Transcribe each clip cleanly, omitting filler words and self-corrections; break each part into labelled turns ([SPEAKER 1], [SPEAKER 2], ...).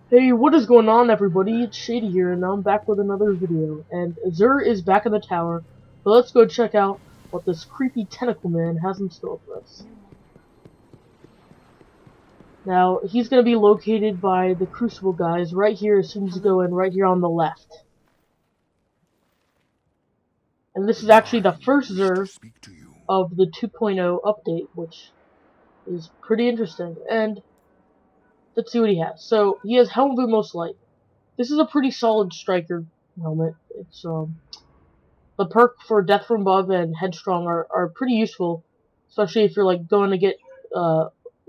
[SPEAKER 1] Hey, what is going on, everybody? It's Shady here, and I'm back with another video. And Azur is back in the tower, so let's go check out what this creepy tentacle man has in store for us. Now, he's going to be located by the Crucible guys right here as soon as you go in, right here on the left. And this is actually the first Azur of the 2.0 update, which is pretty interesting. And let's see what he has. So, he has Helm of Most Light. This is a pretty solid striker helmet. It's, the perk for Death from Above and Headstrong are pretty useful, especially if you're like going to get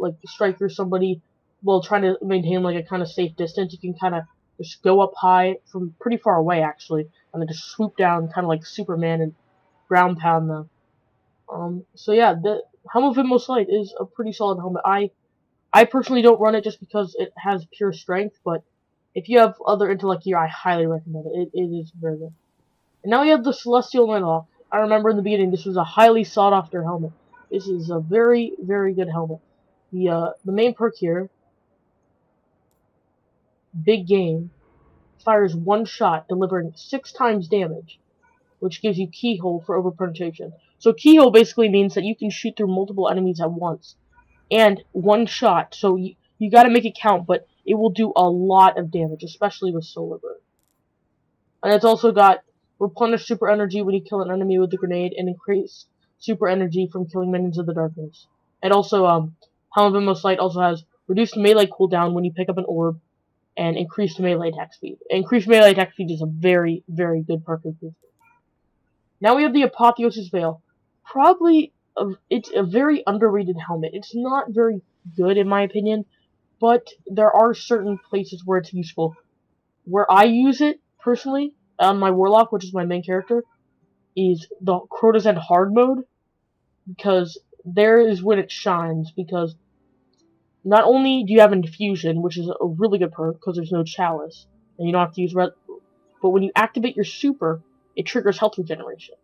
[SPEAKER 1] like Striker somebody while trying to maintain like a kind of safe distance. You can kind of just go up high from pretty far away actually, and then just swoop down, kind of like Superman, and ground pound them. So yeah, the Helm of Inmost Light is a pretty solid helmet. I personally don't run it just because it has pure strength, but if you have other intellect gear, I highly recommend it. It is very good. And now we have the Celestial Nighthawk. I remember in the beginning this was a highly sought after helmet. This is a very, very good helmet. The main perk here, Big Game, fires one shot, delivering 6 times damage, which gives you Keyhole for overpenetration. So Keyhole basically means that you can shoot through multiple enemies at once, and one shot. So you gotta make it count, but it will do a lot of damage, especially with Solar Bird. And it's also got replenish super energy when you kill an enemy with a grenade, and increase super energy from killing minions of the darkness. And also, Helm of Inmost Light also has reduced melee cooldown when you pick up an orb, and increased melee attack speed. Increased melee attack speed is a very, very good perk improvement. Now we have the Apotheosis Veil. It's a very underrated helmet. It's not very good in my opinion, but there are certain places where it's useful. Where I use it, personally, on my Warlock, which is my main character, is the Crota's End hard mode, because there is when it shines, because not only do you have Infusion, which is a really good perk, because there's no Chalice, and you don't have to use red, but when you activate your super, it triggers health regeneration.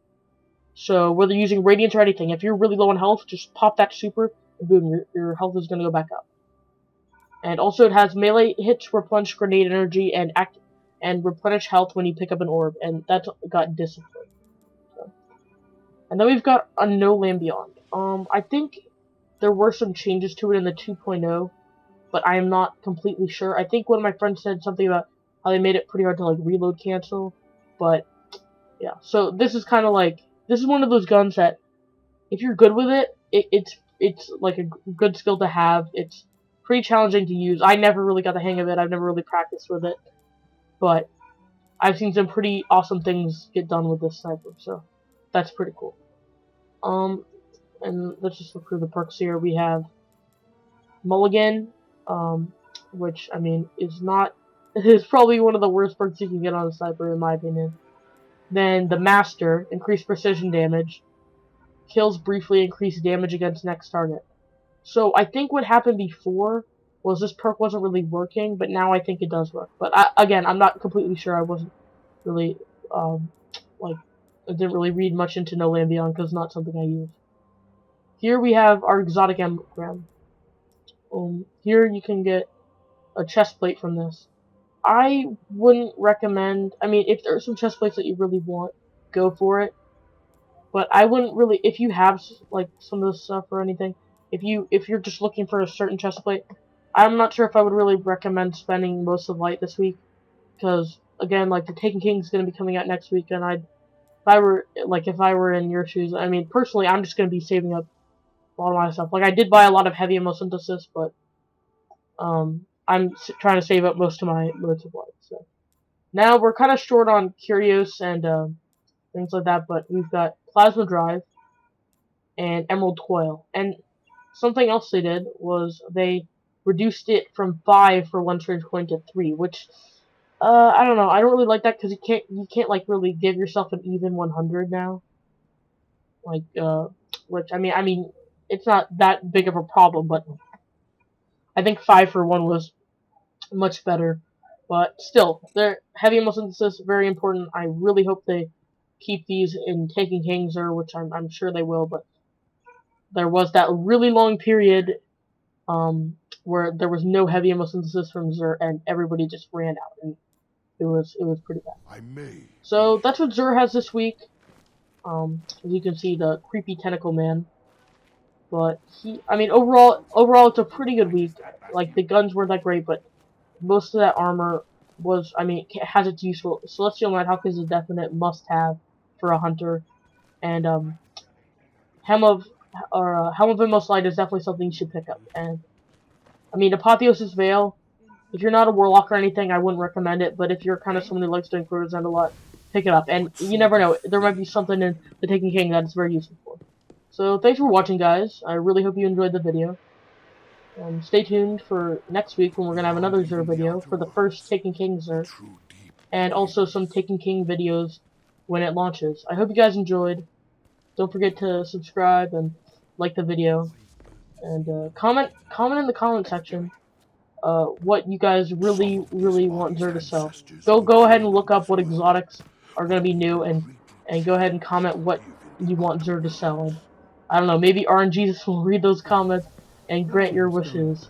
[SPEAKER 1] So whether you're using Radiance or anything, if you're really low on health, just pop that super, and boom, your health is going to go back up. And also it has melee hits, replenish grenade energy, and replenish health when you pick up an orb, and that's got discipline. So. And then we've got a No Land Beyond. I think there were some changes to it in the 2.0, but I am not completely sure. I think one of my friends said something about how they made it pretty hard to like reload cancel, but yeah. So this is kind of like, this is one of those guns that if you're good with it, it's like a good skill to have. It's pretty challenging to use. I never really got the hang of it. I've never really practiced with it, but I've seen some pretty awesome things get done with this sniper, so that's pretty cool. And let's just look through the perks here. We have Mulligan, which, I mean, is probably one of the worst perks you can get on a sniper, in my opinion. Then the Master, increased precision damage. Kills briefly, increase damage against next target. So I think what happened before was this perk wasn't really working, but now I think it does work. But again, I'm not completely sure. I wasn't really, like, I didn't really read much into No Land Beyond because it's not something I use. Here we have our exotic emblem. Here you can get a chest plate from this. I wouldn't recommend, I mean, if there are some chest plates that you really want, go for it. But I wouldn't really, if you have like some of this stuff or anything, if you're just looking for a certain chest plate, I'm not sure if I would really recommend spending most of light this week, because again, like the Taken King is going to be coming out next week, and if I were in your shoes, I mean, personally, I'm just going to be saving up a lot of my stuff. Like I did buy a lot of heavy hemosynthesis, but I'm trying to save up most of my modes of light. So now we're kind of short on Curios and things like that, but we've got Plasma Drive and Emerald Coil. And something else they did was they reduced it from 5 for one strange coin to 3, which I don't know. I don't really like that because you can't like really give yourself an even 100 now. Like which I mean it's not that big of a problem, but I think 5 for 1 was much better. But still, their heavy hemosynthesis very important. I really hope they keep these in Taken Kings, or which I'm sure they will. But there was that really long period where there was no heavy ammo synthesis from Xur, and everybody just ran out, and it was pretty bad. So that's what Xur has this week. As you can see, the creepy tentacle man. But I mean, overall, it's a pretty good week. Like, the guns weren't that great, but most of that armor was, I mean, it has its useful. Celestial Nighthawk is a definite must-have for a hunter, and Helm of Inmost Light is definitely something you should pick up. And I mean, Apotheosis Veil. If you're not a warlock or anything, I wouldn't recommend it. But if you're kind of someone who likes doing Crota's End a lot, pick it up. And you never know, there might be something in the Taken King that it's very useful for. So thanks for watching, guys. I really hope you enjoyed the video. Stay tuned for next week when we're gonna have another Xur video for the first Taken King Xur, and also some Taken King videos when it launches. I hope you guys enjoyed. Don't forget to subscribe and like the video, and comment in the comment section what you guys really want Xur to sell. Go ahead and look up what exotics are gonna be new, and go ahead and comment what you want Xur to sell. And I don't know, maybe RNGesus will read those comments and grant your wishes.